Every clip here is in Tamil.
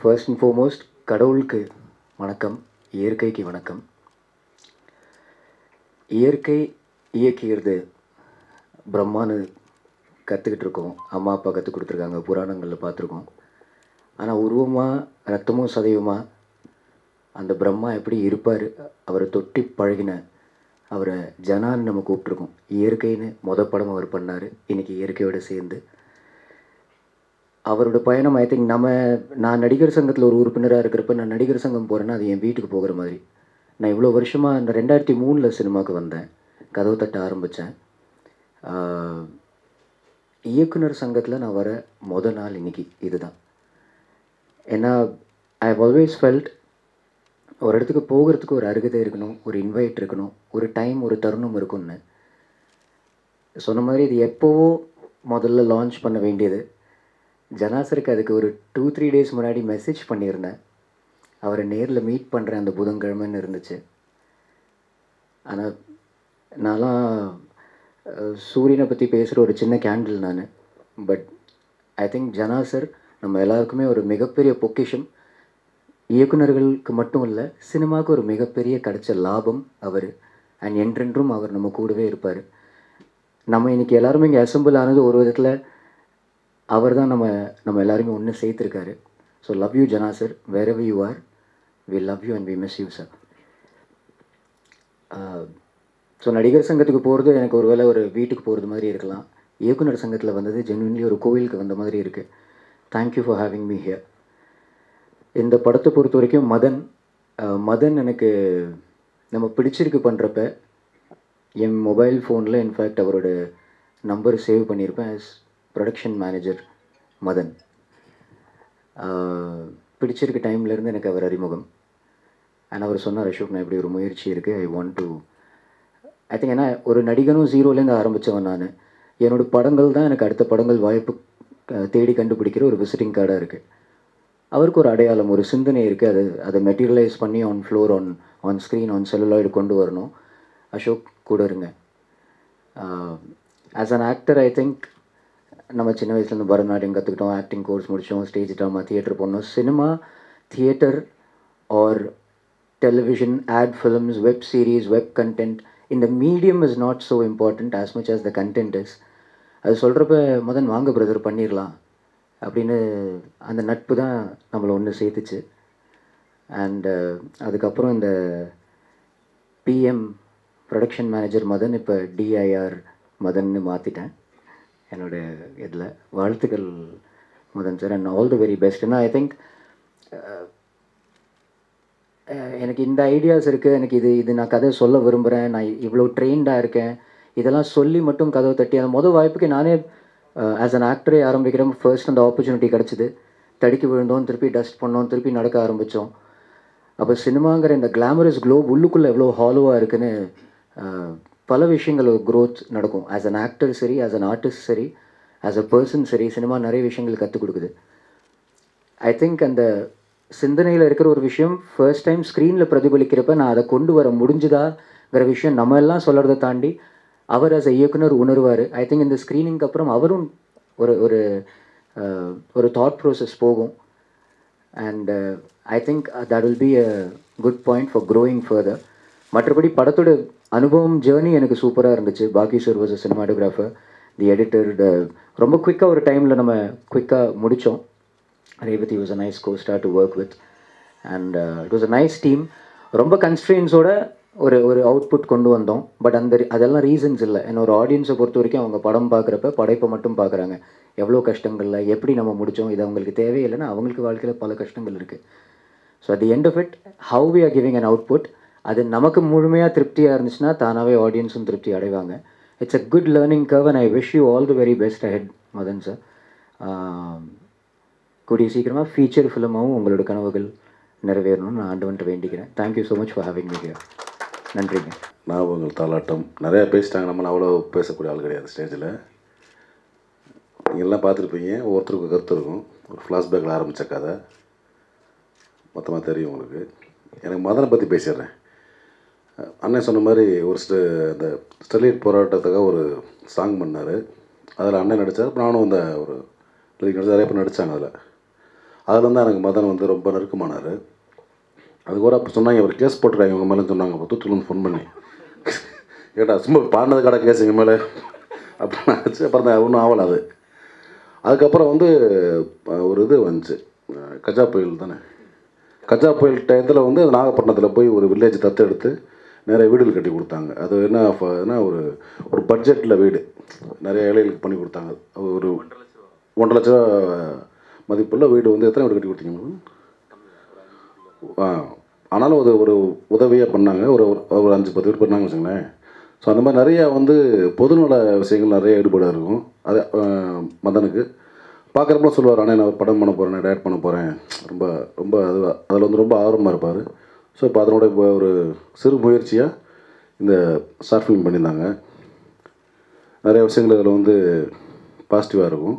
ஃபர்ஸ்ட் அண்ட் ஃபார்மோஸ்ட் கடவுளுக்கு வணக்கம், இயற்கைக்கு வணக்கம். இயற்கை இயக்கியது பிரம்மான்னு கற்றுக்கிட்டு இருக்கோம். அம்மா அப்பா கற்றுக் கொடுத்துருக்காங்க, புராணங்களில் பார்த்துருக்கோம். ஆனால் உருவமாக ரத்தமும் சதையுமா அந்த பிரம்மா எப்படி இருப்பார், அவரை தொட்டி பழகின அவரை ஜனான்னு நம்ம கூப்பிட்ருக்கோம். இயற்கைன்னு படம் அவர் பண்ணார். இன்றைக்கி இயற்கையோடு சேர்ந்து அவரோட பயணம் ஐ திங்க் நான் நடிகர் சங்கத்தில் ஒரு உறுப்பினராக இருக்கிறப்ப நான் நடிகர் சங்கம் போகிறேன்னா அது என் வீட்டுக்கு போகிற மாதிரி. நான் இவ்வளோ வருஷமாக இந்த 2003 சினிமாவுக்கு வந்தேன், கதவு தட்ட ஆரம்பித்தேன். இயக்குனர் சங்கத்தில் நான் வர நாள் இன்றைக்கி இதுதான். ஏன்னா ஐ ஹவ் ஆல்வேஸ் ஃபெல்ட் ஒரு இடத்துக்கு போகிறதுக்கு ஒரு அருகதை இருக்கணும், ஒரு இன்வைட் இருக்கணும், ஒரு டைம், ஒரு தருணம் இருக்கும்னு சொன்ன மாதிரி இது எப்போவோ முதல்ல லான்ச் பண்ண வேண்டியது. ஜனாசருக்கு அதுக்கு ஒரு 2-3 டேஸ் முன்னாடி மெசேஜ் பண்ணியிருந்தேன். அவரை நேரில் மீட் பண்ணுறேன் அந்த புதன்கிழமைன்னு இருந்துச்சு. ஆனால் நான்லாம் சூரியனை பற்றி பேசுகிற ஒரு சின்ன கேண்டில் நான். பட் ஐ திங்க் ஜனாசர் நம்ம எல்லாருக்குமே ஒரு மிகப்பெரிய பொக்கிஷம். இயக்குநர்களுக்கு மட்டும் இல்லை, சினிமாவுக்கு ஒரு மிகப்பெரிய கிடைச்ச லாபம் அவர். அண்ட் என்றென்றும் அவர் நம்ம கூடவே இருப்பார். நம்ம இன்றைக்கி எல்லாருமே இங்கே அசம்பிள் ஆனது ஒரு விதத்தில் அவர் தான் நம்ம எல்லாருமே ஒன்று சேர்த்துருக்காரு. ஸோ லவ் யூ ஜனாசர், wherever you are, we love you and we miss you sir. So நடிகர் சங்கத்துக்கு போகிறது எனக்கு ஒரு வேளை ஒரு வீட்டுக்கு போகிறது மாதிரி இருக்கலாம். இயக்குனர் சங்கத்தில் வந்தது ஜென்வின்லி ஒரு கோவிலுக்கு வந்த மாதிரி இருக்குது. Thank you for having me here. இந்த படத்தை பொறுத்த வரைக்கும் மதன் எனக்கு நம்ம பிடிச்சிருக்கு பண்ணுறப்ப என் மொபைல் ஃபோனில் இன்ஃபேக்ட் அவரோட நம்பர் சேவ் பண்ணியிருப்பேன் ஆஸ் ப்ரொடக்ஷன் மேனேஜர் மதன். பிடிச்சிருக்க டைம்லேருந்து எனக்கு அவர் அறிமுகம். அண்ட் அவர் சொன்னார், அசோக் நான் இப்படி ஒரு முயற்சி இருக்குது, I want to I think. ஏன்னா ஒரு நடிகனும் ஜீரோலேருந்து ஆரம்பித்தவன் நான். என்னோடய படங்கள் தான் எனக்கு அடுத்த படங்கள் வாய்ப்பு தேடி கண்டுபிடிக்கிற ஒரு விசிட்டிங் கார்டாக இருக்குது. அவருக்கு ஒரு அடையாளம், ஒரு சிந்தனை இருக்குது. அதை மெட்டீரியலைஸ் பண்ணி on floor, on screen, on celluloid கொண்டு வரணும். அசோக் கூட இருங்க. As an actor I think நம்ம சின்ன வயசுலேருந்து பரதநாட்டியம் கற்றுக்கிட்டோம், ஆக்டிங் கோர்ஸ் முடித்தோம், ஸ்டேஜ் ட்ராமா, தியேட்டர் போனோம். Cinema, theatre or television, ad films, web series, web content, இந்த medium is not so important as much as the content is. அது சொல்கிறப்ப மதன் வாங்க பிரதர் பண்ணிடலாம் அப்படின்னு அந்த நட்பு தான் நம்மளை ஒன்று சேர்த்துச்சு. அண்டு அதுக்கப்புறம் இந்த பிஎம் ப்ரொடக்ஷன் மேனேஜர் மதன், இப்போ டிஐஆர் மதன்னு மாற்றிட்டேன் என்னோடய இதில். வாழ்த்துக்கள் Madan sir, and all the very best. ஏன்னா ஐ திங்க் எனக்கு இந்த ஐடியாஸ் இருக்குது, எனக்கு இது நான் கதை சொல்ல விரும்புகிறேன், நான் இவ்வளோ ட்ரெயின்டாக இருக்கேன், இதெல்லாம் சொல்லி மட்டும் கதவை தட்டி அந்த வாய்ப்புக்கு நானே ஆஸ் அன் ஆக்டரே ஆரம்பிக்கிறேன். ஃபர்ஸ்ட் அந்த ஆப்பர்ச்சுனிட்டி கிடச்சிது. தடுக்கி விழுந்தோம், திருப்பி டஸ்ட் பண்ணோம், திருப்பி நடக்க ஆரம்பித்தோம். அப்போ சினிமாங்கிற இந்த கிளாமரஸ் குளோப் உள்ளுக்குள்ளே எவ்வளோ ஹாலோவாக இருக்குன்னு பல விஷயங்கள் க்ரோத் நடக்கும். ஆஸ் அன் ஆக்டர் சரி, ஆஸ் அன் ஆர்டிஸ்ட் சரி, ஆஸ் அ பர்சன் சரி, சினிமா நிறைய விஷயங்கள் கற்றுக் கொடுக்குது. ஐ திங்க் அந்த சிந்தனையில் இருக்கிற ஒரு விஷயம் ஃபர்ஸ்ட் டைம் ஸ்க்ரீனில் பிரதிபலிக்கிறப்ப நான் அதை கொண்டு வர முடிஞ்சுதாங்கிற விஷயம் நம்ம எல்லாம் சொல்கிறத தாண்டி அவர் ஆஸ் அ இயக்குனர் உணர்வார். ஐ திங்க் இந்த ஸ்க்ரீனிங்க்கு அப்புறம் அவரும் ஒரு ஒரு ஒரு தாட் ப்ரோசஸ் போகும். And I think that will be a good point for growing further. மற்றபடி படத்தோட அனுபவம், ஜேர்னி எனக்கு சூப்பராக இருந்துச்சு. பாக்கி sir was a cinematographer, the editor. ரொம்ப குயிக்காக ஒரு டைமில் நம்ம குயிக்காக முடித்தோம். Revathi was a nice co-star to work with. And it was a nice team. ரொம்ப கன்ஸ்ட்ரெயின்ஸோட ஒரு அவுட்புட் கொண்டு வந்தோம். பட் அதெல்லாம் ரீசன்ஸ் இல்லை. ஏன்னா ஒரு ஆடியன்ஸை பொறுத்த வரைக்கும் அவங்க படம் பார்க்குறப்ப படைப்பை மட்டும் பார்க்குறாங்க. எவ்வளோ கஷ்டங்களில் எப்படி நம்ம முடித்தோம், இது அவங்களுக்கு தேவையில்லைன்னா அவங்களுக்கு வாழ்க்கையில் பல கஷ்டங்கள் இருக்குது. So at the end of it, how we are giving an output, அது நமக்கு முழுமையாக திருப்தியாக இருந்துச்சுன்னா தானாகவே ஆடியன்ஸும் திருப்தி அடைவாங்க. It's a good learning curve and I wish you all the very best ahead Madan sir. கூடிய சீக்கிரமாக ஃபீச்சர் ஃபிலிமாகவும் உங்களோட கனவுகள் நிறைவேறணும்னு நான் ஆண்டவன்ட்டு வேண்டிக்கிறேன். Thank you so much for having me here. நன்றிங்க. ஞாபகங்கள் தாலாட்டம் நிறையா பேசிட்டாங்க. நம்மளை அவ்வளோ பேசக்கூடிய ஆள் கிடையாது ஸ்டேஜில். நீங்கள்லாம் பார்த்துருப்பீங்க, ஒவ்வொருத்தருக்கும் கருத்து இருக்கும். ஒரு ஃப்ளாஷ்பேக்கில் ஆரம்பித்த கதை மொத்தமாக தெரியும் உங்களுக்கு. எனக்கு மதனை பற்றி பேசிடுறேன். அண்ணன் சொன்ன மாதிரி ஒரு இந்த ஸ்டெர்லைட் போராட்டத்துக்காக ஒரு சாங் பண்ணார். அதில் அண்ணன் நடித்தார், நானும் அந்த ஒரு லிரிக் நடிச்சு நிறைய பேர் நடித்தாங்க. அதில் அதில் தான் எனக்கு மதன் வந்து ரொம்ப நெருக்கமானார். அதுக்கு ஒரு அப்போ சொன்னாங்க, அவர் கேஸ் போட்டுருக்காங்க இவங்க மேலேன்னு சொன்னாங்க. அப்போ தூத்துக்குடிலேருந்து ஃபோன் பண்ணி, ஏட்டா சும்மா பாடினது கடை கேஸ் எங்கள் மேலே அப்படின்னு ஆச்சு. அப்புறம் தான் ஒன்றும் ஆகலை அது. அதுக்கப்புறம் வந்து ஒரு இது வந்துச்சு, கஜா புயல் தானே. கஜா புயல் டயத்தில் வந்து நாகப்பட்டினத்தில் போய் ஒரு வில்லேஜ் தத்தெடுத்து நிறைய வீடுகள் கட்டி கொடுத்தாங்க. அது என்ன ஒரு பட்ஜெட்டில் வீடு நிறைய ஏழைகளுக்கு பண்ணி கொடுத்தாங்க. ஒரு 1.5 லட்ச ரூபா மதிப்புள்ள வீடு வந்து எத்தனை வீடு கட்டி கொடுத்தீங்க? ஆனாலும் அது ஒரு உதவியாக பண்ணாங்க. ஒரு 5-10 வீடு பண்ணாங்க வச்சுங்களேன். ஸோ அந்த மாதிரி நிறையா வந்து பொதுநல விஷயங்கள் நிறைய ஈடுபாடு இருக்கும். அது மதனுக்கு பார்க்குறப்ப சொல்லுவார், ஆனால் நான் படம் பண்ண போகிறேன், டேரக்ட் பண்ண போகிறேன், ரொம்ப ரொம்ப அதில் வந்து ரொம்ப ஆர்வமாக இருப்பார். ஸோ இப்போ அதனோட இப்போ ஒரு சிறு முயற்சியாக இந்த ஷார்ட் ஃபிலிம் பண்ணியிருந்தாங்க. நிறைய விஷயங்கள் அதில் வந்து பாசிட்டிவாக இருக்கும்.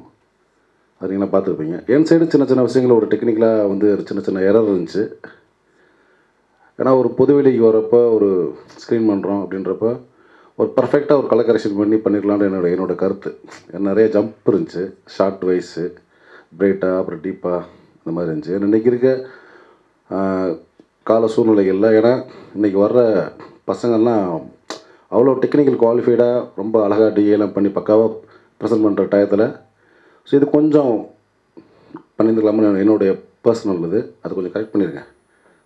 அது நீங்கள் பார்த்துருப்பீங்க. என் சைடு சின்ன சின்ன விஷயங்கள் ஒரு டெக்னிக்கலாக வந்து சின்ன சின்ன எரர் இருந்துச்சு. ஏன்னா ஒரு பொதுவெளிக்கு வரப்போ ஒரு ஸ்க்ரீன் பண்ணுறோம் அப்படின்றப்ப ஒரு பர்ஃபெக்டாக ஒரு கலர் கரெக்ஷன் பண்ணிடலான்னு என்னோட கருத்து. நிறைய ஜம்ப் இருந்துச்சு, ஷார்ட் வைஸு, பிரைட்டாக அப்புறம் டீப்பாக இந்த மாதிரி இருந்துச்சு. இன்றைக்கி இருக்க கால சூழ்நிலைகளில், ஏன்னா இன்றைக்கி வர்ற பசங்கள்லாம் அவ்வளோ டெக்னிக்கல் குவாலிஃபைடாக ரொம்ப அழகாக டிஏலாம் பண்ணி பக்காவாக ப்ரெசென்ட் பண்ணுற டயத்தில் ஸோ இது கொஞ்சம் பண்ணியிருந்துக்கலாம்னு என்னுடைய பர்சனல் இது. அது கொஞ்சம் கரெக்ட் பண்ணியிருக்கேன்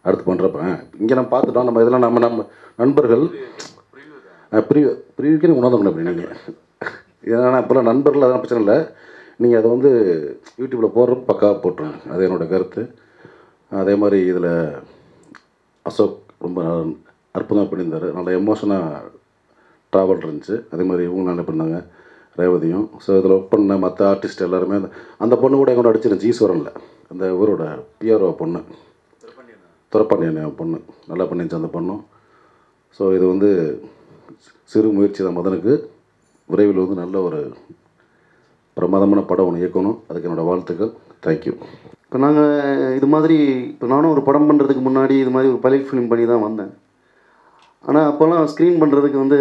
அடுத்து பண்ணுறப்ப. இங்கே நம்ம பார்த்துட்டோம், நம்ம இதெல்லாம் நம்ம நண்பர்கள் ப்ரீவியூக்கே உணர்ந்தோம் அப்படி நீங்கள். ஏன்னா இப்போலாம் நண்பர்கள் அதெல்லாம் பிரச்சனை இல்லை, நீங்கள் அதை வந்து யூடியூப்பில் போடுறப்ப பக்காவாக போட்டுருங்க. அது என்னோடய கருத்து. அதே மாதிரி இதில் அசோக் ரொம்ப அற்புதமாக பண்ணியிருந்தார். நல்லா எமோஷனாக ட்ராவல் இருந்துச்சு. அதே மாதிரி இவங்க நல்லா பண்ணாங்க, ரேவதியும். ஸோ இதில் ஒர்க் பண்ண மற்ற ஆர்டிஸ்ட் எல்லாருமே அந்த பொண்ணு கூட எங்கூட அடிச்சிருந்துச்சு, ஈஸ்வரனில் அந்த ஊரோட பிஆர்ஓ பொண்ணு, துரப்பாண்டியன் பொண்ணு நல்லா பண்ணிருந்துச்சு அந்த பொண்ணும். ஸோ இது வந்து சிறு முயற்சி தான் மதனுக்கு. விரைவில் வந்து நல்ல ஒரு பிரமாதமான படம் ஒன்று இயக்கணும். அதுக்கு என்னோடய வாழ்த்துக்கள். தேங்க்யூ. இப்போ நாங்கள் இது மாதிரி இப்போ நானும் ஒரு படம் பண்ணுறதுக்கு முன்னாடி இது மாதிரி ஒரு பைலட் ஃபிலிம் பண்ணி தான் வந்தேன். ஆனால் அப்போல்லாம் ஸ்க்ரீன் பண்ணுறதுக்கு வந்து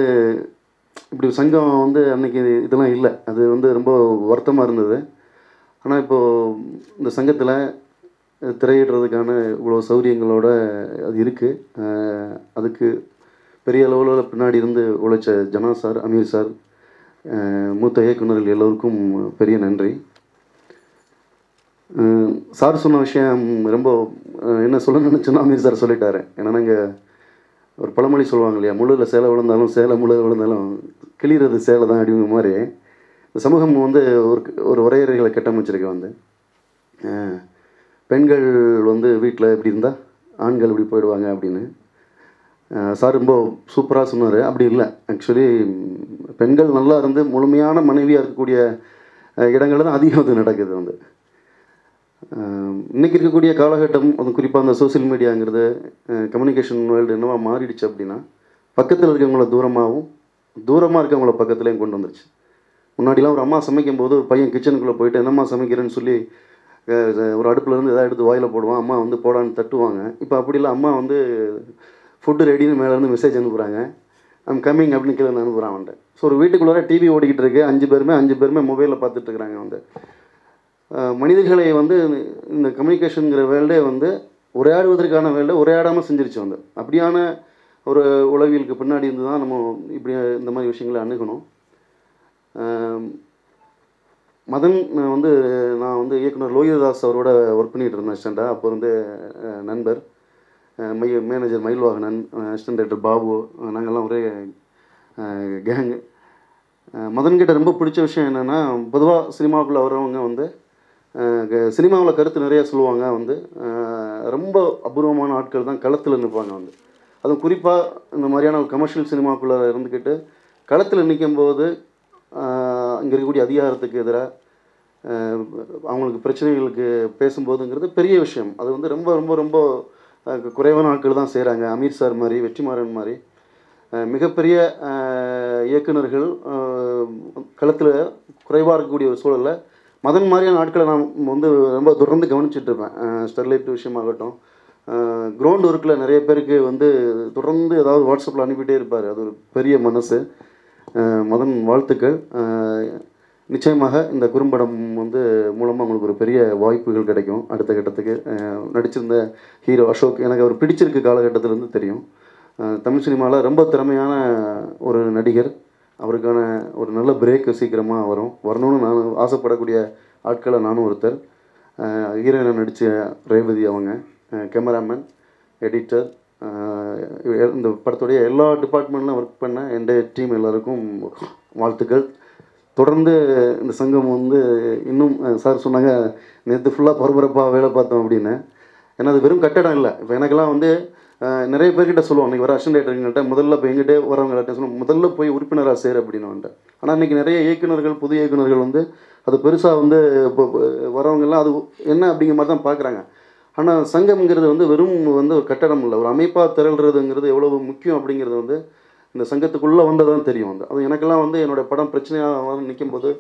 இப்படி சங்கம் வந்து அன்றைக்கி இதெல்லாம் இல்லை. அது வந்து ரொம்ப வருத்தமாக இருந்தது. ஆனால் இப்போது இந்த சங்கத்தில் திரையிடுறதுக்கான இவ்வளோ சௌகரியங்களோடு அது இருக்குது. அதுக்கு பெரிய அளவில் பின்னாடி இருந்து உழைச்ச ஜனா சார், அமீர் சார், மூத்த இயக்குநர்கள் எல்லோருக்கும் பெரிய நன்றி. சார் சொன்ன விஷயம் ரொம்ப என்ன சொல்ல நினச்சோன்னா அமீர் சார் சொல்லிட்டாரு. ஏன்னா நாங்கள் ஒரு பழமொழி சொல்லுவாங்க இல்லையா, முள்ளில் சேலை விழுந்தாலும் சேலை முள்ளில் விழுந்தாலும் கிளிறது சேலை தான் அப்படிங்கிற மாதிரி இந்த சமூகம் வந்து ஒரு வரையறைகளை கட்டமைச்சிருக்க வந்து பெண்கள் வந்து வீட்டில் இப்படி இருந்தால் ஆண்கள் இப்படி போயிடுவாங்க அப்படின்னு சார் ரொம்ப சூப்பராக சொன்னார். அப்படி இல்லை, ஆக்சுவலி பெண்கள் நல்லா இருந்து முழுமையான மனைவியாக இருக்கக்கூடிய இடங்களில் தான் அதிகம் அது நடக்குது. வந்து இன்றைக்கி இருக்கக்கூடிய காலகட்டம், அது குறிப்பாக அந்த சோசியல் மீடியாங்கிறது கம்யூனிகேஷன் வேர்ல்டு என்னவா மாறிடுச்சு அப்படின்னா, பக்கத்தில் இருக்கவங்கள தூரமாக இருக்கவங்கள பக்கத்துலேயும் கொண்டு வந்துருச்சு. முன்னாடிலாம் ஒரு அம்மா சமைக்கும் போது ஒரு பையன் கிச்சனுக்குள்ளே போயிட்டு என்னம்மா சமைக்கிறேன்னு சொல்லி ஒரு அடுப்புலேருந்து எதாவது எடுத்து வாயில் போடுவான், அம்மா வந்து போடான்னு தட்டுவாங்க. இப்போ அப்படி இல்லை, அம்மா வந்து ஃபுட்டு ரெடின்னு மேலேருந்து மெசேஜ் அனுப்புகிறாங்க, ஐம் கம்மிங் அப்படின்னு கீழே அனுப்புகிறான் அவன்ட்டு. ஸோ ஒரு வீட்டுக்குள்ளார டிவி ஓடிக்கிட்டு இருக்கு, 5 பேருமே மொபைலில் பார்த்துட்ருக்குறாங்க. வந்து மனிதர்களை வந்து இந்த கம்யூனிகேஷனுங்கிற வேர்ல்டே வந்து உரையாடுவதற்கான வேர்ல்டை உரையாடாமல் செஞ்சிருச்சு. வந்து அப்படியான ஒரு உளவியலுக்கு பின்னாடி இருந்து தான் நம்ம இப்படி இந்த மாதிரி விஷயங்களை அணுகணும். மதன் வந்து நான் வந்து இயக்குனர் லோகிதாஸ் அவரோட ஒர்க் பண்ணிகிட்டு இருந்தேன் அசிஸ்டண்ட்டாக. அப்போ வந்து நண்பர் manager Mayilvahanan, assistant director Babu, நாங்கள்லாம் ஒரே கேங்கு. மதன்கிட்ட ரொம்ப பிடிச்ச விஷயம் என்னென்னா, பொதுவாக சினிமாவுக்குள்ளே வரவங்க வந்து சினிமாவில் கருத்து நிறையா சொல்லுவாங்க. வந்து ரொம்ப அபூர்வமான ஆட்கள் தான் களத்தில் நிற்பாங்க. வந்து அதுவும் குறிப்பாக இந்த மாதிரியான ஒரு கமர்ஷியல் சினிமாக்குள்ளே இருந்துக்கிட்டு களத்தில் நிற்கும்போது இங்கே இருக்கக்கூடிய அதிகாரத்துக்கு எதிராக அவங்களுக்கு பிரச்சனைகளுக்கு பேசும்போதுங்கிறது பெரிய விஷயம். அது வந்து ரொம்ப ரொம்ப ரொம்ப குறைவான ஆட்கள் தான் செய்கிறாங்க. அமீர் சார் மாதிரி, வெற்றிமாறன் மாதிரி மிகப்பெரிய இயக்குநர்கள் களத்தில் குறைவாக இருக்கக்கூடிய ஒரு சூழலில் மதன் மாதிரியான ஆட்களை நான் வந்து ரொம்ப தொடர்ந்து கவனிச்சிட்ருப்பேன். ஸ்டெர்லைட் விஷயமாகட்டும், கிரவுண்ட் ஒர்க்கில் நிறைய பேருக்கு வந்து தொடர்ந்து ஏதாவது வாட்ஸ்அப்பில் அனுப்பிட்டே இருப்பார். அது ஒரு பெரிய மனசு. மதன் வாழ்த்துக்கள். நிச்சயமாக இந்த குறும்படம் வந்து மூலமாக உங்களுக்கு ஒரு பெரிய வாய்ப்புகள் கிடைக்கும். அடுத்த கட்டத்துக்கு நடிச்சிருந்த ஹீரோ அசோக் எனக்கு அவர் பிடிச்சிருக்கு காலகட்டத்திலேருந்து தெரியும். தமிழ் சினிமாவில் ரொம்ப திறமையான ஒரு நடிகர். அவருக்கான ஒரு நல்ல பிரேக்கு சீக்கிரமாக வரணும்னு நான் ஆசைப்படக்கூடிய ஆட்களை நானும் ஒருத்தர். ஹீரோயினை நடித்த ரேவதி அவங்க, கேமராமேன், எடிட்டர், இந்த படத்துடைய எல்லா டிபார்ட்மெண்ட்லையும் ஒர்க் பண்ண என் டீம் எல்லாருக்கும் வாழ்த்துக்கள். தொடர்ந்து இந்த சங்கம் வந்து இன்னும் சார் சொன்னாங்க நேற்று ஃபுல்லாக பரபரப்பாக வேலை பார்த்தோம் அப்படின்னு. ஏன்னா அது வெறும் கட்டடம் இல்லை. இப்போ எனக்கெல்லாம் வந்து நிறைய பேர்கிட்ட சொல்லுவோம், இன்றைக்கி வர அசிஸ்டன்ட் டைரக்டர்கிட்ட முதல்ல இப்போ எங்கிட்டே வரவங்கள்ட்ட சொல்லுவோம் முதல்ல போய் உறுப்பினராக சேர் அப்படின்னு வந்துட்டேன். ஆனால் இன்றைக்கி நிறைய இயக்குநர்கள், புதிய இயக்குநர்கள் வந்து அது பெருசாக வந்து இப்போ வரவங்கெல்லாம் அது என்ன அப்படிங்கிற மாதிரி தான் பார்க்குறாங்க. ஆனால் சங்கம்ங்கிறது வந்து வெறும் வந்து ஒரு கட்டடம் இல்லை, ஒரு அமைப்பாக திரள்றதுங்கிறது எவ்வளவு முக்கியம் அப்படிங்கிறது வந்து இந்த சங்கத்துக்குள்ளே வந்ததான் தெரியும். அது எனக்கெல்லாம் வந்து என்னோடய படம் பிரச்சனையாக நிற்கும்போது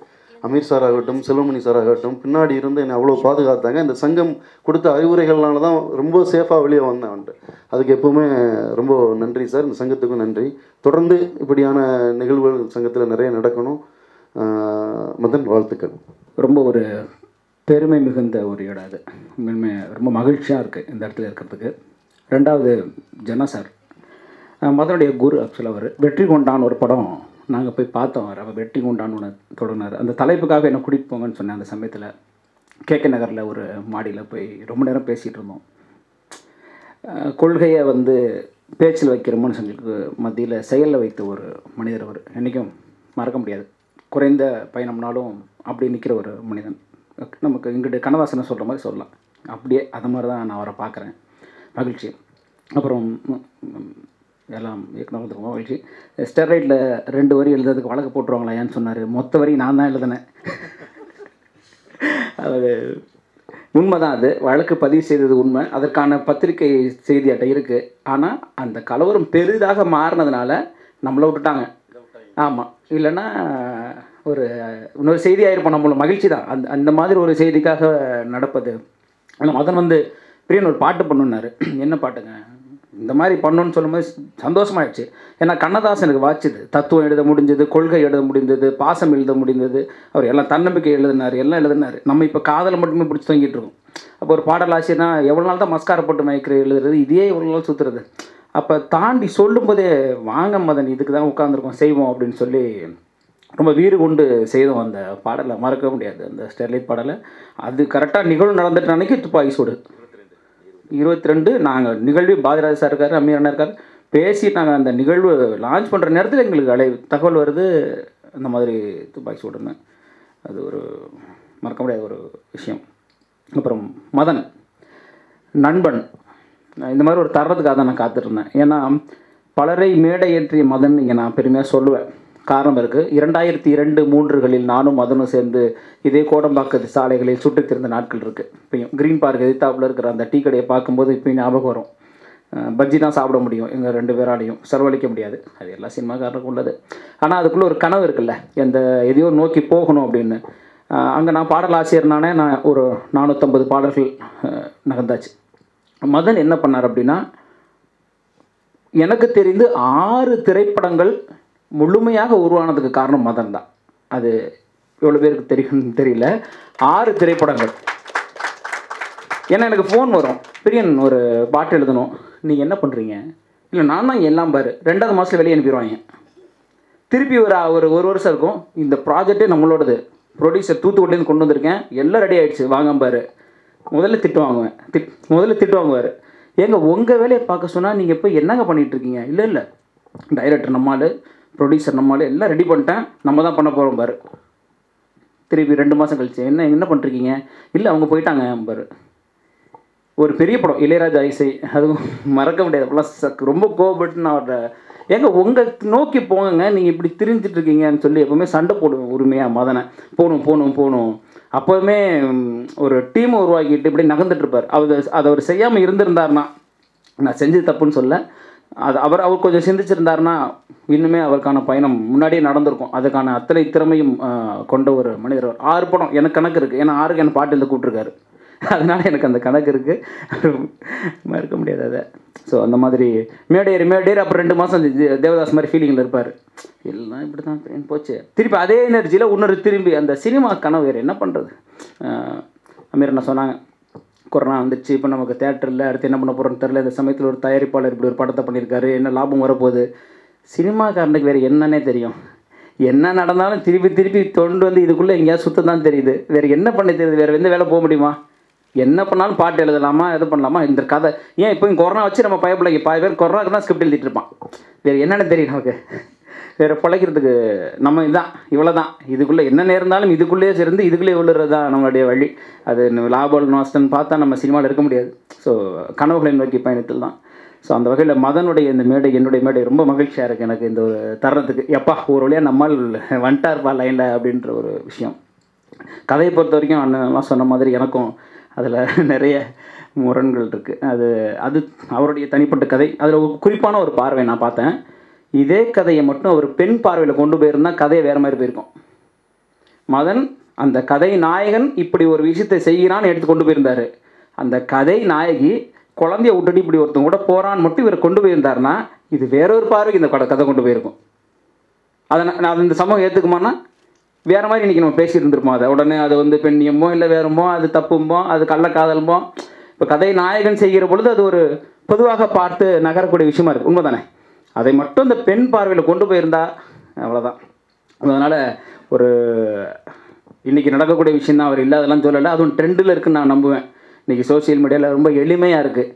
அமீர் சார் ஆகட்டும், செல்வமணி சார் ஆகட்டும் பின்னாடி இருந்து என்னை அவ்வளோ பாதுகாத்தாங்க. இந்த சங்கம் கொடுத்த அறிவுரைகள்னால தான் ரொம்ப சேஃபாக வெளியே வந்தேன் வந்துட்டு. அதுக்கு எப்போவுமே ரொம்ப நன்றி சார். இந்த சங்கத்துக்கும் நன்றி. தொடர்ந்து இப்படியான நிகழ்வுகள் சங்கத்தில் நிறைய நடக்கணும். மதன், வாழ்த்துக்கள். ரொம்ப ஒரு பெருமை மிகுந்த ஒரு இடம் அது. உண்மையுமே ரொம்ப மகிழ்ச்சியாக இருக்குது இந்த இடத்துல இருக்கிறதுக்கு. ரெண்டாவது ஜனா சார், மதனுடைய குரு. ஆக்சுவலாக அவர் வெற்றி கொண்டான் ஒரு படம் நாங்கள் போய் பார்த்தோம். அவர் வெற்றி கொண்டான்னு ஒன்று தொடங்கினார். அந்த தலைப்புக்காக என்ன கூட்டிகிட்டு போங்கன்னு சொன்னேன். அந்த சமயத்தில் கேகே நகரில் ஒரு மாடியில் போய் ரொம்ப நேரம் பேசிகிட்டு இருந்தோம். கொள்கையை வந்து பேச்சில் வைக்கிறோம்னு சொல்லிட்டு மத்தியில் செயலில் வைத்த ஒரு மனிதர் அவர். என்றைக்கும் மறக்க முடியாது. குறைந்த பயணம்னாலும் அப்படி நிற்கிற ஒரு மனிதன். நமக்கு இங்கிட்ட கண்ணதாசனை சொல்கிற மாதிரி சொல்லலாம். அப்படியே அது மாதிரி தான் நான் அவரை பார்க்குறேன். மகிழ்ச்சி. அப்புறம் எல்லாம் இயக்குனருக்கு மகிழ்ச்சி. ஸ்டெராய்டில் 2 வரி எழுதுறதுக்கு வழக்கு போட்டுருவாங்களா ஏன்னு சொன்னார். மொத்த வரி நான் தான் எழுதினேன். அது உண்மை தான். அது வழக்கு பதிவு செய்தது உண்மை. அதற்கான பத்திரிகை செய்தியாட்ட இருக்குது. ஆனால் அந்த கலவரம் பெரிதாக மாறினதுனால நம்மளை விட்டுட்டாங்க. ஆமாம், இல்லைன்னா ஒரு இன்னொரு செய்தியாயிருப்போம். நம்மளோட மகிழ்ச்சி தான் அந்த மாதிரி ஒரு செய்திக்காக நடப்பது. ஆனால் மதன் வந்து பிரியன் ஒரு பாட்டு பண்ணுன்னாரு. என்ன பாட்டுங்க? இந்த மாதிரி பண்ணணுன்னு சொல்லும்போது சந்தோஷமாயிடுச்சு. ஏன்னா கண்ணதாசனுக்கு வாச்சுது. தத்துவம் எழுத முடிஞ்சது, கொள்கை எழுத முடிந்தது, பாசம் எழுத முடிந்தது. அவர் எல்லாம் தன்னம்பிக்கை எழுதினார், எல்லாம் எழுதினார். நம்ம இப்போ காதலை மட்டுமே பிடிச்சி தங்கிட்டு இருக்கோம். அப்போ ஒரு பாடல் ஆசிரியர்னா எவ்வளோ நாள் தான் மஸ்கார போட்டு மயக்கிற எழுதுறது, இதே எவ்வளோ நாள் சுற்றுறது. அப்போ தாண்டி சொல்லும்போதே வாங்க மதன் இதுக்கு தான் உட்காந்துருக்கோம் செய்வோம் அப்படின்னு சொல்லி ரொம்ப வீறு கொண்டு செய்தோம். அந்த பாடலை மறக்க முடியாது. அந்த ஸ்டெர்லைட் பாடலை அது கரெக்டாக நிகழ்வு நடந்துட்டு அன்றைக்கி துப்பாக்கி சூடு 22 நாங்கள் நிகழ்வு பாதிராஜ் சார் இருக்கார், அமீர் அண்ணா இருக்கார். பேசி நாங்கள் அந்த நிகழ்வு லான்ச் பண்ணுற நேரத்தில் எங்களுக்கு தகவல் வருது அந்த மாதிரி துப்பாக்கி சூடுன்னு. அது ஒரு மறக்க முடியாத ஒரு விஷயம். அப்புறம் மதன் நண்பன், இந்த மாதிரி ஒரு தர்றதுக்காக தான் நான் காத்துட்ருந்தேன். ஏன்னா பலரை மேடை ஏற்றிய மதன் இங்கே நான் பெருமையாக சொல்லுவேன். காரணம் இருக்குது. 2002-03களில் நானும் மதனும் சேர்ந்து இதே கோடம்பாக்கத்து சாலைகளில் சுற்றித் திரிந்த நாட்கள் இருக்குது. இப்போயும் க்ரீன் பார்க் எதிர்த்தாப்பில் இருக்கிற அந்த டீ கடையை பார்க்கும்போது இப்போயும் ஞாபகம் வரும். பஜ்ஜி தான் சாப்பிட முடியும் எங்கள் 2 பேராலையும், செலவழிக்க முடியாது. அது எல்லா சினிமாக்காரருக்கும் உள்ளது. ஆனால் அதுக்குள்ளே ஒரு கனவு இருக்குல்ல, எந்த எதையோ நோக்கி போகணும் அப்படின்னு. அங்கே நான் பாடல் ஆசிரியர்னானே நான் ஒரு 450 பாடல்கள் நகர்ந்தாச்சு. மதன் என்ன பண்ணார் அப்படின்னா, எனக்கு தெரிந்து 6 திரைப்படங்கள் முழுமையாக உருவானதுக்கு காரணம் மதன் தான். அது எவ்வளோ பேருக்கு தெரியும் தெரியல. 6 திரைப்படங்கள். ஏன்னா எனக்கு ஃபோன் வரும், பிரியன் ஒரு பாட்டு எழுதணும், நீங்கள் என்ன பண்ணுறீங்க? இல்லை நான் தான் எல்லாம் பாரு 2வது மாதத்தில் வெளியே அனுப்பிடுவாங்க. திருப்பி ஒரு வருஷம் இருக்கும். இந்த ப்ராஜெக்டே நம்மளோடது, ப்ரொடியூசர் தூத்துக்குடிலேருந்து கொண்டு வந்திருக்கேன், எல்லாம் ரெடி ஆகிடுச்சு வாங்க பாரு. முதல்ல திட்டு வாங்குவார். ஏங்க உங்கள் வேலையை பார்க்க சொன்னால் நீங்கள் இப்போ என்னங்க பண்ணிகிட்ருக்கீங்க? இல்லை டைரக்டர் நம்மால், ப்ரொடியூசர் நம்மால், எல்லாம் ரெடி பண்ணிட்டேன், நம்ம தான் பண்ண போகிறோம் பாரு. திருப்பி 2 மாதம் கழிச்சு என்ன பண்ணிருக்கீங்க? இல்லை அவங்க போயிட்டாங்க பாரு. ஒரு பெரிய படம் இளையராஜா இசை, அதுவும் மறக்க முடியாது. அப்போலாம் ரொம்ப கோவப்பட்டு நான் அவரை ஏங்க உங்கள் நோக்கி போங்க, நீங்கள் இப்படி திரிஞ்சிட்டு இருக்கீங்கன்னு சொல்லி எப்போவுமே சண்டை போடுவேன் உரிமையாக மதனை. போகணும் அப்போவுமே ஒரு டீமை உருவாக்கிட்டு இப்படி நகர்ந்துட்டுருப்பார். அதை அவர் செய்யாமல் இருந்திருந்தார்னா, நான் செஞ்சது தப்புன்னு சொல்ல, அவர் கொஞ்சம் சிந்திச்சிருந்தாருன்னா இன்னுமே அவருக்கான பயணம் முன்னாடியே நடந்திருக்கும். அதுக்கான அத்தனை திறமையும் கொண்ட ஒரு மனிதர். 6 படம் எனக்கு கணக்கு இருக்குது. ஏன்னா 6க்கு என்ன பாட்டு எழுத கூப்பிட்ருக்காரு. அதனால் எனக்கு அந்த கணக்கு இருக்குது, மறக்க முடியாது அதை. ஸோ அந்த மாதிரி மேடேர் அப்புறம் 2 மாதம் தேவதாஸ் மாதிரி ஃபீலிங்கில் இருப்பார். எல்லாம் இப்படி தான் போச்சு. திருப்பி அதே எனர்ஜியில் இன்னொரு திரும்பி அந்த சினிமா கனவு வேறு என்ன பண்ணுறது. அமீர் என்ன சொன்னாங்க, கொரோனா வந்துடுச்சு, இப்போ நமக்கு தேட்டரில் அடுத்து என்ன பண்ண போகிறோன்னு தெரில. இந்த சமயத்தில் ஒரு தயாரிப்பாளர் இப்படி ஒரு படத்தை பண்ணியிருக்காரு, என்ன லாபம் வரப்போகுது. சினிமாக்காரனுக்கு வேறு என்னன்னே தெரியும். என்ன நடந்தாலும் திருப்பி தொண்டு வந்து இதுக்குள்ளே எங்கேயாவது சுத்தம் தான் தெரியுது. வேறு என்ன பண்ண தெரியுது, வேறு எந்த வேலை போக முடியுமா? என்ன பண்ணாலும் பாட்டு எழுதலாமா, எது பண்ணலாமா, இந்த கதை ஏன் இப்போ கொரோனா வச்சு நம்ம பயப்பிள்ளைங்க பாதி பேர் கொரோனாக்கு தான் ஸ்கிரிப்ட் எழுதிட்டு இருப்பான். வேறு என்னென்ன தெரியும் நமக்கு, வேறு பிழைக்கிறதுக்கு நம்ம இதுதான் இவ்வளோ தான். இதுக்குள்ளே என்ன நேர்ந்தாலும் இதுக்குள்ளேயே சேர்ந்து இதுக்குள்ளேயே விழுறது தான் நம்மளுடைய வழி. அது லாபம் நஷ்டம்னு பார்த்தா நம்ம சினிமாவில் இருக்க முடியாது. ஸோ கனவுகளை நோக்கி பயணத்தில் தான். ஸோ அந்த வகையில் மதனுடைய இந்த மேடை, என்னுடைய மேடை ரொம்ப மகிழ்ச்சியாக இருக்குது எனக்கு இந்த ஒரு தருணத்துக்கு. எப்பா ஒரு வழியாக நம்மால் வந்துட்டார்ப்பா லைனில் அப்படின்ற ஒரு விஷயம். கதையை பொறுத்த வரைக்கும் அண்ணன் சொன்ன மாதிரி எனக்கும் அதில் நிறைய முரண்கள் இருக்குது. அது அவருடைய தனிப்பட்ட கதை. அதில் ஒரு குறிப்பான ஒரு பார்வை நான் பார்த்தேன். இதே கதையை மட்டும் அவர் பெண் பார்வையில் கொண்டு போயிருந்தால் கதையை வேறு மாதிரி போயிருக்கும். மதன் அந்த கதை நாயகன் இப்படி ஒரு விஷயத்தை செய்கிறான்னு எடுத்து கொண்டு போயிருந்தார். அந்த கதை நாயகி குழந்தைய விட்டுட்டு இப்படி ஒருத்தங்க கூட போகிறான்னு மட்டும் இவர் கொண்டு போயிருந்தாருன்னா இது வேறொரு பார்வைக்கு இந்த கதை கொண்டு போயிருக்கும். அதை நான் இந்த சமூகம் ஏற்றுக்குமான்னா வேறு மாதிரி இன்றைக்கி நம்ம பேசிகிட்டு இருந்திருப்போம். அதை உடனே அது வந்து பெண்ணியமோ இல்லை வேறுமோ, அது தப்பும்போ, அது கள்ளக்காதலுமோ. இப்போ கதை நாயகன் செய்கிற பொழுது அது ஒரு பொதுவாக பார்த்து நகரக்கூடிய விஷயமா இருக்குது. உண்மை தானே? அதை மட்டும் இந்த பெண் பார்வையில் கொண்டு போயிருந்தா அவ்வளோதான். அதனால் ஒரு இன்றைக்கி நடக்கக்கூடிய விஷயந்தான். அவர் இல்லாதெல்லாம் சொல்லலை, அதுவும் ட்ரெண்டில் இருக்குன்னு நான் நம்புவேன். இன்றைக்கி சோசியல் மீடியாவில் ரொம்ப எளிமையாக இருக்குது.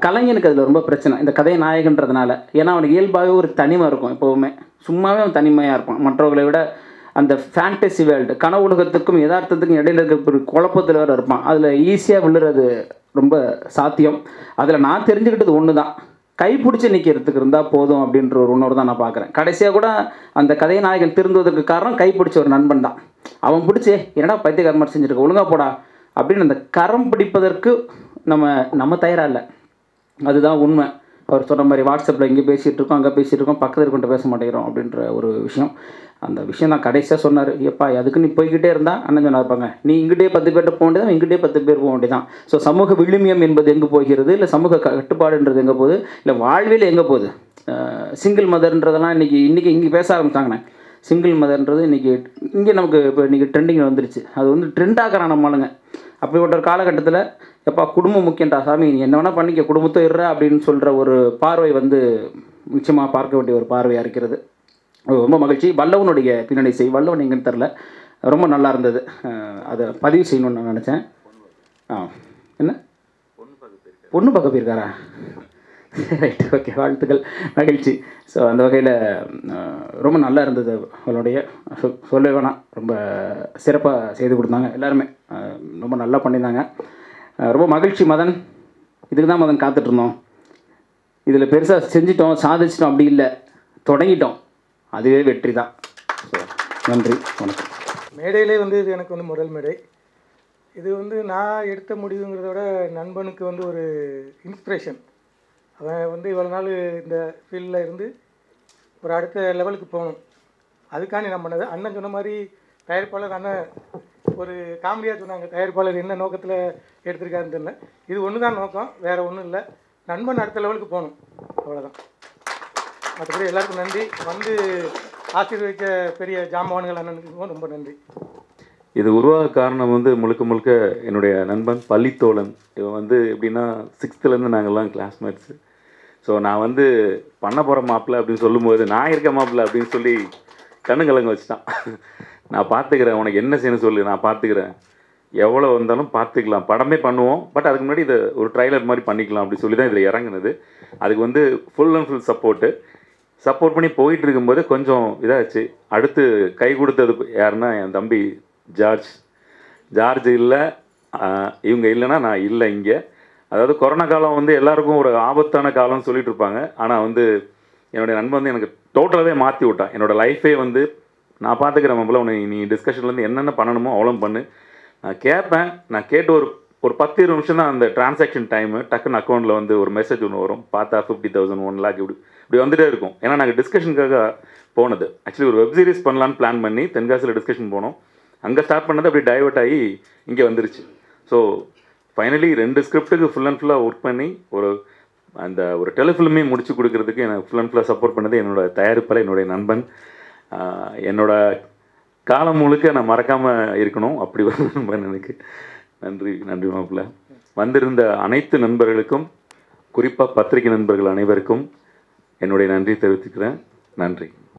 கலைஞனுக்கு அதில் ரொம்ப பிரச்சனை இந்த கதை நாயகன்றதுனால. ஏன்னா அவனுக்கு இயல்பாகவே ஒரு தனிமை இருக்கும். எப்போவுமே சும்மாவே அவன் தனிமையாக இருப்பான். மற்றவர்களை விட அந்த ஃபேண்டசி வேர்ல்டு, கனவு உலகத்துக்கும் யதார்த்தத்துக்கும் இடையில இருக்கிற குழப்பத்தில் வேறு இருப்பான். அதில் ஈஸியாக விழுறது ரொம்ப சாத்தியம். அதில் நான் தெரிஞ்சுக்கிட்டது ஒன்று தான், கைப்பிடிச்சி நிற்கிறதுக்கு இருந்தால் போதும் அப்படின்ற ஒரு உணர்வு தான் நான் பார்க்குறேன். கடைசியாக கூட அந்த கதை நாயகன் திருந்துவதற்கு காரணம் கைப்பிடிச்ச ஒரு நண்பன் தான். அவன் பிடிச்சே என்னடா பைத்தியக்கார மாதிரி செஞ்சுருக்க, ஒழுங்கா போடா அப்படின்னு அந்த கரம் பிடிப்பதற்கு நம்ம தயாராக இல்லை. அதுதான் உண்மை. அவர் சொன்ன மாதிரி வாட்ஸ்அப்பில் இங்கே பேசிகிட்டு இருக்கோம், அங்கே பேசிகிட்டு இருக்கோம், பக்கத்தில் கொண்டு பேச மாட்டேங்கிறோம் அப்படின்ற ஒரு விஷயம். அந்த விஷயம் நான் கடைசியாக சொன்னார். எப்பா அதுக்கு நீ போய்கிட்டே இருந்தால் அண்ணன் சொன்னா இருப்பாங்க, நீ இங்கிட்டே 10 பேர்கிட்ட போக வேண்டியதான், இங்கிட்டே 10 பேர் போக வேண்டியதான். ஸோ சமூக விழுமியம் என்பது எங்கே போகிறது, இல்லை சமூக கட்டுப்பாடுன்றது எங்கே போகுது, இல்லை வாழ்வில் எங்கே போகுது. சிங்கிள் மதர்ன்றதெல்லாம் இன்றைக்கி இங்கே பேச ஆரம்பித்தாங்கண்ணே. சிங்கிள் மதர்ன்றது இன்றைக்கி இங்கே நமக்கு இப்போ இன்றைக்கி ட்ரெண்டிங்கில் வந்துருச்சு. அது வந்து ட்ரெண்டாகிறான் நம்மளுங்க. அப்படிப்பட்ட ஒரு காலகட்டத்தில் எப்பா குடும்பம் முக்கியண்டா சாமி, நீ என்ன வேணால் பண்ணிக்க, குடும்பத்தை இருறா அப்படின்னு சொல்கிற ஒரு பார்வை வந்து நிச்சயமாக பார்க்க வேண்டிய ஒரு பார்வையாக இருக்கிறது. ரொம்ப மகிழ்ச்சி. வல்லவனுடைய பின்னணி வல்லவன் எங்கன்னு தெரில, ரொம்ப நல்லா இருந்தது. அதை பதிவு செய்யணும்னு நான் நினச்சேன். என்ன பொண்ணு பார்க்க போயிருக்காரா? ரைட், ஓகே, வாழ்த்துக்கள், மகிழ்ச்சி. ஸோ அந்த வகையில் ரொம்ப நல்லா இருந்தது. அவளுடைய சொல்ல வேணாம், ரொம்ப சிறப்பாக செய்து கொடுத்தாங்க எல்லாருமே. ரொம்ப நல்லா பண்ணியிருந்தாங்க. ரொம்ப மகிழ்ச்சி மதன். இதுக்கு தான் மதன் காத்துட்ருந்தோம். இதில் பெருசாக செஞ்சிட்டோம், சாதிச்சிட்டோம் அப்படி இல்லை, தொடங்கிட்டோம், அதுவே வெற்றி தான். ஸோ நன்றி, வணக்கம். மேடையிலே வந்து இது எனக்கு வந்து முதல் மேடை. இது வந்து நான் எடுத்த முடிவுங்கிறத விட நண்பனுக்கு வந்து ஒரு இன்ஸ்பிரேஷன். அவன் வந்து இவ்வளோ நாள் இந்த ஃபீல்டில் இருந்து ஒரு அடுத்த லெவலுக்கு போகணும், அதுக்காண்டி நான் பண்ணது. அண்ணன் சொன்ன மாதிரி தயாரிப்பாளர் அண்ணன் ஒரு காமெடியாக சொன்னாங்க, தயாரிப்பாளர் என்ன நோக்கத்தில் எடுத்திருக்காருன்னு தெரியல. இது ஒன்று தான் நோக்கம், வேறு ஒன்றும் இல்லை. நண்பன் அடுத்த லெவலுக்கு போகணும், அவ்வளோதான். மற்றபடி எல்லாருக்கும் நன்றி. வந்து ஆசீர்வதிக்க பெரிய ஜாம்பவான்கள் அண்ணனுக்கும் ரொம்ப நன்றி. இது உருவாக காரணம் வந்து முழுக்க என்னுடைய நண்பன் பள்ளித்தோழன். இவன் வந்து எப்படின்னா 6th நாங்கள்லாம் கிளாஸ்மேட்ஸு. ஸோ நான் வந்து பண்ண போகிற மாப்பிள்ளை அப்படின்னு சொல்லும்போது, நான் இருக்க மாப்பிள்ளை அப்படின்னு சொல்லி கண்ணுங்கலங்க வச்சுட்டான். நான் பார்த்துக்கிறேன், உனக்கு என்ன செய்யணும் சொல்லு, நான் பார்த்துக்கிறேன், எவ்வளோ வந்தாலும் பார்த்துக்கலாம், படமே பண்ணுவோம், பட் அதுக்கு முன்னாடி இதை ஒரு ட்ரைலர் மாதிரி பண்ணிக்கலாம் அப்படி சொல்லி தான் இதில் இறங்குனது. அதுக்கு வந்து ஃபுல் அண்ட் ஃபுல் சப்போர்ட் பண்ணி போயிட்டு இருக்கும்போது கொஞ்சம் இதாச்சு. அடுத்து கை கொடுத்தது யாருன்னா என் தம்பி ஜார்ஜ் இல்லை, இவங்க இல்லைன்னா நான் இல்லை இங்கே. அதாவது கொரோனா காலம் வந்து எல்லாருக்கும் ஒரு ஆபத்தான காலம்னு சொல்லிட்டு இருப்பாங்க. ஆனால் வந்து என்னுடைய நண்பன் வந்து எனக்கு டோட்டலாகவே மாற்றி விட்டான். என்னோடய லைஃபே வந்து நான் பார்த்துக்கிறேன் மாப்பிள்ள, உன்னை நீ டிஸ்கஷன்லேருந்து என்னென்ன பண்ணணுமோ அவ்வளோ பண்ணு, நான் கேட்பேன். நான் கேட்டு ஒரு 10-20 நிமிஷம் தான் அந்த டிரான்சாக்ஷன் டைமு. டக்குன்னு அக்கௌண்ட்டில் வந்து ஒரு மெசேஜ் ஒன்று வரும், பார்த்தா 50,000 1 lakh இப்படி வந்துகிட்டே இருக்கும். ஏன்னா நாங்கள் டிஸ்கஷனுக்காக போனது. ஆக்சுவலி ஒரு வெப் சீரிஸ் பண்ணலான்னு பிளான் பண்ணி தென்காசியில் டிஸ்கஷன் போனோம். அங்கே ஸ்டார்ட் பண்ணது அப்படி டைவர்ட் ஆகி இங்கே வந்துருச்சு. ஸோ ஃபைனலி 2 ஸ்கிரிப்டுக்கு ஃபுல் அண்ட் ஃபுல்லாக ஒர்க் பண்ணி ஒரு அந்த ஒரு டெலிஃபிலிமே முடிச்சு கொடுக்கறதுக்கு எனக்கு ஃபுல் அண்ட் ஃபுல்லாக சப்போர்ட் பண்ணது என்னோடய தயாரிப்பாளர், என்னுடைய நண்பன். என்னோட காலம் முழுக்க நான் மறக்காமல் இருக்கணும், அப்படி ஒரு நண்பன் எனக்கு. நன்றி நன்றி மாப்பிள்ள. வந்திருந்த அனைத்து நண்பர்களுக்கும், குறிப்பாக பத்திரிகை நண்பர்கள் அனைவருக்கும் என்னுடைய நன்றி தெரிவித்துக்கிறேன். நன்றி.